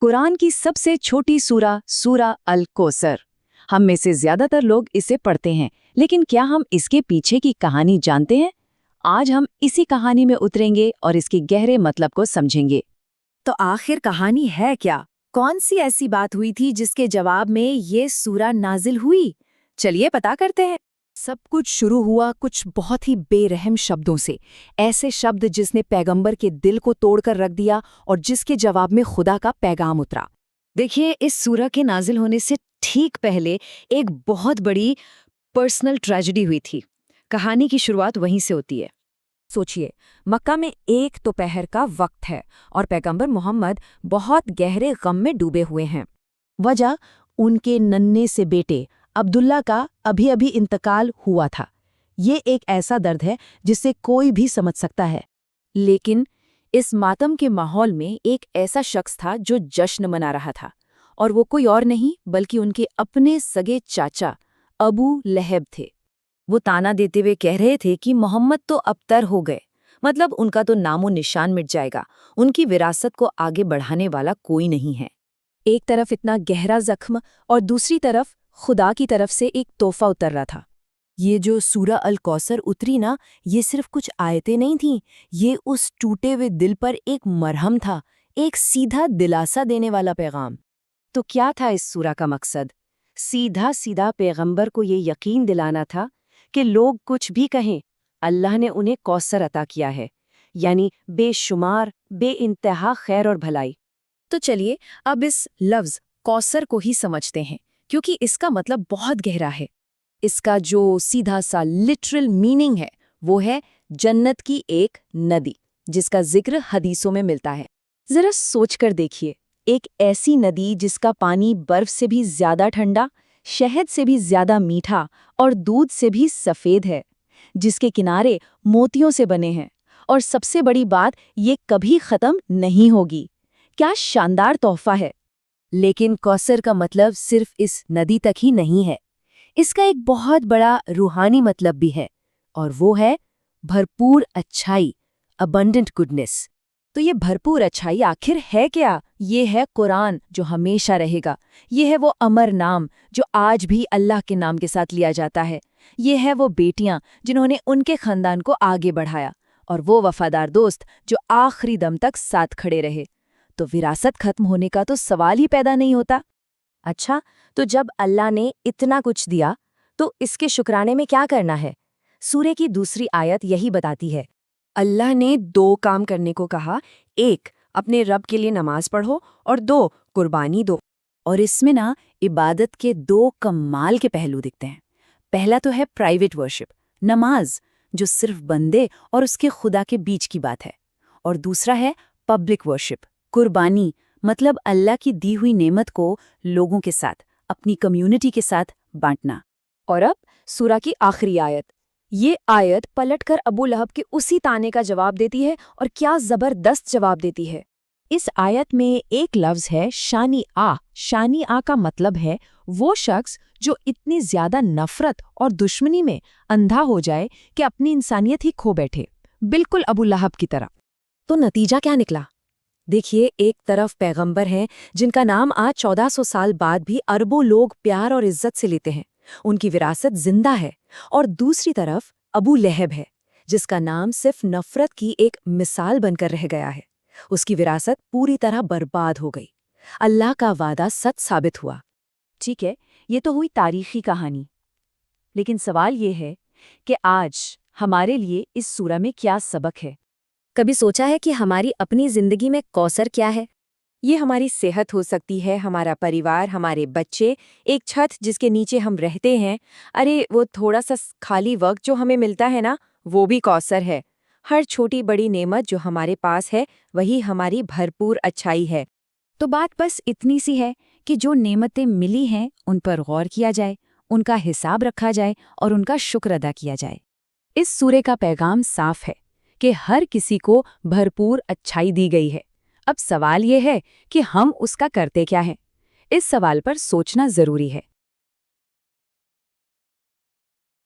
कुरान की सबसे छोटी सूरा सूरा अल कौसर। हम में से ज्यादातर लोग इसे पढ़ते हैं, लेकिन क्या हम इसके पीछे की कहानी जानते हैं? आज हम इसी कहानी में उतरेंगे और इसके गहरे मतलब को समझेंगे। तो आखिर कहानी है क्या? कौन सी ऐसी बात हुई थी जिसके जवाब में ये सूरा नाजिल हुई? चलिए पता करते हैं। सब कुछ शुरू हुआ कुछ बहुत ही बेरहम शब्दों से, ऐसे शब्द जिसने पैगंबर के दिल को तोड़कर रख दिया और जिसके जवाब में खुदा का पैगाम उतरा। देखिए, इस सूरा के नाजिल होने से ठीक पहले एक बहुत बड़ी पर्सनल ट्रेजेडी हुई थी। कहानी की शुरुआत वहीं से होती है। सोचिए, मक्का में एक दोपहर का वक्त है और पैगंबर मोहम्मद बहुत गहरे गम में डूबे हुए हैं। वजह, उनके नन्हे से बेटे अब्दुल्ला का अभी अभी इंतकाल हुआ था। ये एक ऐसा दर्द है जिसे कोई भी समझ सकता है। लेकिन इस मातम के माहौल में एक ऐसा शख्स था जो जश्न मना रहा था, और वो कोई और नहीं बल्कि उनके अपने सगे चाचा अबू लहब थे। वो ताना देते हुए कह रहे थे कि मोहम्मद तो अबतर हो गए, मतलब उनका तो नामो निशान मिट जाएगा, उनकी विरासत को आगे बढ़ाने वाला कोई नहीं है। एक तरफ इतना गहरा जख्म और दूसरी तरफ खुदा की तरफ से एक तोहफा उतर रहा था। ये जो सूरा अल कौसर उतरी ना, ये सिर्फ कुछ आयतें नहीं थीं, ये उस टूटे हुए दिल पर एक मरहम था, एक सीधा दिलासा देने वाला पैगाम। तो क्या था इस सूरा का मकसद? सीधा सीधा पैगंबर को ये यकीन दिलाना था कि लोग कुछ भी कहें, अल्लाह ने उन्हें कौसर अता किया है, यानी बेशुमार बेइंतहा खैर और भलाई। तो चलिए अब इस लफ्ज़ कौसर को ही समझते हैं, क्योंकि इसका मतलब बहुत गहरा है। इसका जो सीधा सा लिटरल मीनिंग है वो है जन्नत की एक नदी, जिसका जिक्र हदीसों में मिलता है। जरा सोचकर देखिए, एक ऐसी नदी जिसका पानी बर्फ से भी ज्यादा ठंडा, शहद से भी ज्यादा मीठा और दूध से भी सफेद है, जिसके किनारे मोतियों से बने हैं, और सबसे बड़ी बात, ये कभी खत्म नहीं होगी। क्या शानदार तोहफा है! लेकिन कौसर का मतलब सिर्फ इस नदी तक ही नहीं है। इसका एक बहुत बड़ा रूहानी मतलब भी है, और वो है भरपूर अच्छाई, अबंडेंट गुडनेस। तो ये भरपूर अच्छाई आखिर है क्या? ये है कुरान, जो हमेशा रहेगा। ये है वो अमर नाम जो आज भी अल्लाह के नाम के साथ लिया जाता है। ये है वो बेटियां जिन्होंने उनके खानदान को आगे बढ़ाया, और वो वफादार दोस्त जो आखिरी दम तक साथ खड़े रहे। तो विरासत खत्म होने का तो सवाल ही पैदा नहीं होता। अच्छा, तो जब अल्लाह ने इतना कुछ दिया, तो इसके शुक्राने में क्या करना है? सूरे की दूसरी आयत यही बताती है। अल्लाह ने 2 काम करने को कहा, 1 अपने रब के लिए नमाज पढ़ो और 2 कुर्बानी दो। और इसमें ना इबादत के 2 कमाल के पहलू दिखते हैं। पहला तो है प्राइवेट वर्शिप, नमाज, जो सिर्फ बंदे और उसके खुदा के बीच की बात है। और दूसरा है पब्लिक वर्शिप, कुर्बानी, मतलब अल्लाह की दी हुई नेमत को लोगों के साथ, अपनी कम्युनिटी के साथ बांटना। और अब सूरा की आखिरी आयत। ये आयत पलटकर अबू लहब के उसी ताने का जवाब देती है, और क्या जबरदस्त जवाब देती है। इस आयत में एक लफ्ज़ है शानी आ। शानी आ का मतलब है वो शख्स जो इतनी ज्यादा नफरत और दुश्मनी में अंधा हो जाए कि अपनी इंसानियत ही खो बैठे, बिल्कुल अबू लहब की तरह। तो नतीजा क्या निकला? देखिए, एक तरफ पैगंबर हैं जिनका नाम आज 1400 साल बाद भी अरबों लोग प्यार और इज्जत से लेते हैं, उनकी विरासत जिंदा है। और दूसरी तरफ अबू लहब है, जिसका नाम सिर्फ नफरत की एक मिसाल बनकर रह गया है। उसकी विरासत पूरी तरह बर्बाद हो गई। अल्लाह का वादा सच साबित हुआ। ठीक है, ये तो हुई तारीखी कहानी, लेकिन सवाल ये है कि आज हमारे लिए इस सूरा में क्या सबक है? कभी सोचा है कि हमारी अपनी जिंदगी में कौसर क्या है? ये हमारी सेहत हो सकती है, हमारा परिवार, हमारे बच्चे, एक छत जिसके नीचे हम रहते हैं। अरे वो थोड़ा सा खाली वक्त जो हमें मिलता है ना, वो भी कौसर है। हर छोटी बड़ी नेमत जो हमारे पास है, वही हमारी भरपूर अच्छाई है। तो बात बस इतनी सी है कि जो नेमतें मिली हैं उन पर गौर किया जाए, उनका हिसाब रखा जाए और उनका शुक्र अदा किया जाए। इस सूरे का पैगाम साफ है कि हर किसी को भरपूर अच्छाई दी गई है। अब सवाल ये है कि हम उसका करते क्या हैं? इस सवाल पर सोचना जरूरी है।